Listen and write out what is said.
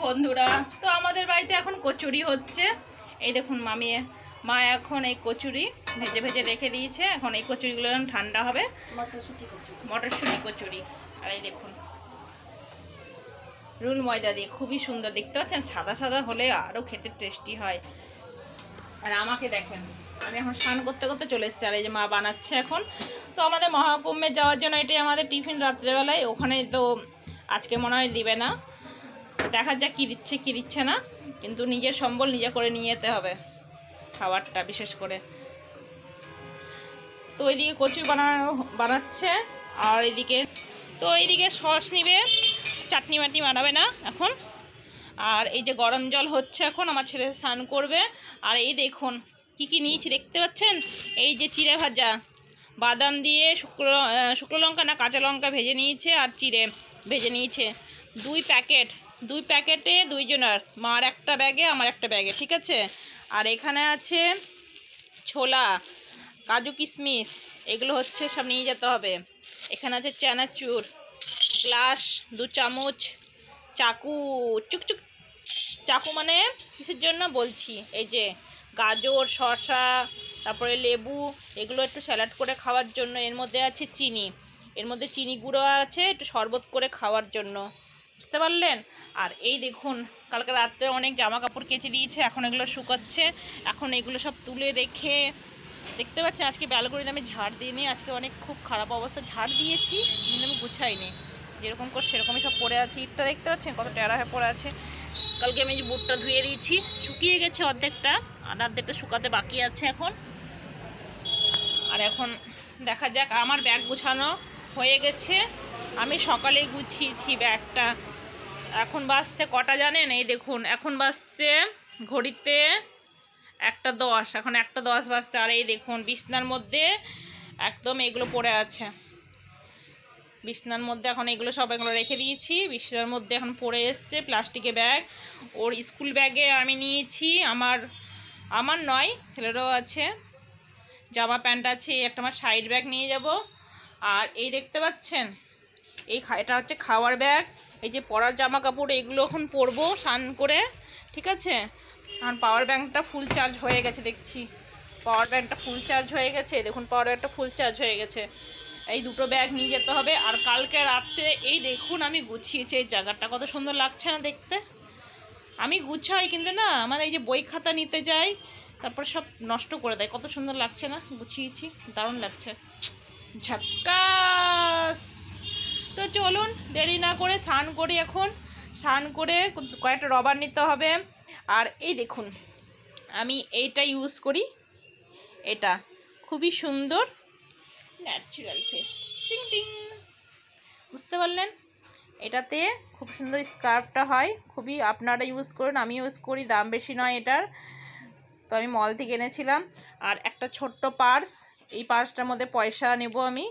বন্ধুরা, তো আমাদের বাড়িতে এখন কচুরি হচ্ছে। এই দেখুন মা এখন এই কচুরি ভেজে ভেজে রেখে দিয়েছে। এখন এই কচুরিগুলো ঠান্ডা হবে। মটরশুঁটি কচুরি। আর এই দেখুন রুল ময়দা দিয়ে, খুবই সুন্দর দেখতে পাচ্ছেন। সাদা সাদা হলে আরও খেতে টেস্টি হয়। আর আমাকে দেখেন, আমি এখন স্নান করতে করতে চলে এসেছি। আর এই যে মা বানাচ্ছে এখন। তো আমাদের মহাকুম্ভে যাওয়ার জন্য এটাই আমাদের টিফিন রাত্রেবেলায়। ওখানে তো আজকে মনে হয় দিবে না, দেখা যাক কী দিচ্ছে কী দিচ্ছে না, কিন্তু নিজের সম্বল নিজে করে নিয়ে যেতে হবে খাবারটা বিশেষ করে। তো ওইদিকে কচুরি বানাচ্ছে। আর এইদিকে সস নিবে, চাটনি মাটনি বানাবে না এখন। আর এই যে গরম জল হচ্ছে এখন, আমার ছেলে স্নান করবে। আর এই দেখুন কি কি নিয়েছি দেখতে পাচ্ছেন। এই যে চিড়ে ভাজা, বাদাম দিয়ে শুকনো লঙ্কা না কাঁচা লঙ্কা ভেজে নিয়েছে, আর চিড়ে ভেজে নিয়েছে 2 প্যাকেটে 2 জনের, মার একটা ব্যাগে আমার একটা ব্যাগে, ঠিক আছে। আর এখানে আছে ছোলা, কাজু কিশমিশ, এগুলো হচ্ছে সব নিয়ে যেতে হবে। এখানে আছে চানাচুর, গ্লাস 2 চামচ, চাকু, চুকচুক চাকু মানে কিসের জন্য বলছি, এই যে গাজর, শসা, তারপরে লেবু, এগুলো একটু স্যালাড করে খাওয়ার জন্য। এর মধ্যে আছে চিনি, এর মধ্যে চিনি গুঁড়ো আছে একটু শরবত করে খাওয়ার জন্য, বুঝতে পারলেন। আর এই দেখুন কালকে রাত্রে অনেক জামা কাপড় কেচে দিয়েছে, এখন এগুলো শুকাচ্ছে। এখন এগুলো সব তুলে রেখে, দেখতে পাচ্ছেন আজকে ব্যালকনিতে আমি ঝাড় দিইনি, আজকে অনেক খুব খারাপ অবস্থা। ঝাড় দিয়েছি কিন্তু আমি গুছাইনি, যেরকম করে সেরকমই সব পড়ে আছে। ইটটা দেখতে পাচ্ছেন কত টেরা হয়ে পড়ে আছে। কালকে আমি বুটটা ধুয়ে দিয়েছি, শুকিয়ে গেছে অর্ধেকটা, আর অর্ধেকটা শুকাতে বাকি আছে এখন। আর এখন দেখা যাক। আমার ব্যাগ গুছানো হয়ে গেছে, আমি সকালে গুছিয়েছি ব্যাগটা। এখন বাজছে কটা জানেন? এই দেখুন এখন বাজছে ঘড়িতে 1:10, এখন 1:10 বাজছে। আর এই দেখুন বিছনার মধ্যে একদম এগুলো পড়ে আছে, বিছনার মধ্যে এখন এগুলো রেখে দিয়েছি। বিছনার মধ্যে এখন পড়ে এসছে প্লাস্টিকের ব্যাগ। ওর স্কুল ব্যাগে আমি নিয়েছি, আমার নয় ছেলেরও আছে, জামা প্যান্ট আছে। একটা আমার সাইড ব্যাগ নিয়ে যাব। আর এই দেখতে পাচ্ছেন এটা হচ্ছে খাওয়ার ব্যাগ। এই যে পরার জামা কাপড় এগুলো এখন পরবো স্নান করে, ঠিক আছে। এখন পাওয়ার ব্যাংকটা ফুল চার্জ হয়ে গেছে, দেখছি পাওয়ার ব্যাংকটা ফুল চার্জ হয়ে গেছে। দেখুন পাওয়ার ব্যাংকটা ফুল চার্জ হয়ে গেছে। এই 2টো ব্যাগ নিয়ে যেতে হবে। আর কালকে রাত্রে এই দেখুন আমি গুছিয়েছি, এই জায়গাটা কত সুন্দর লাগছে না দেখতে। আমি গুছাই কিন্তু না, আমার এই যে বই খাতা নিতে যাই তারপরে সব নষ্ট করে দেয়। কত সুন্দর লাগছে না, গুছিয়েছি, দারুণ লাগছে, ঝাক্কাস। তো চলুন দেরি না করে স্নান করি। এখন স্নান করে কয়েকটা রবার নিতে হবে। আর এই দেখুন আমি এইটা ইউজ করি, এটা খুবই সুন্দর, ন্যাচারাল ফেস, টিং টিং, বুঝতে পারলেন। এটাতে খুব সুন্দর স্কার্ফটা হয়, খুবই আপনারা ইউজ করুন, আমি ইউজ করি, দাম বেশি নয় এটার। তো আমি মল থেকে এনেছিলাম। আর একটা ছোট্ট পার্স, এই পার্সটার মধ্যে পয়সা নেব আমি,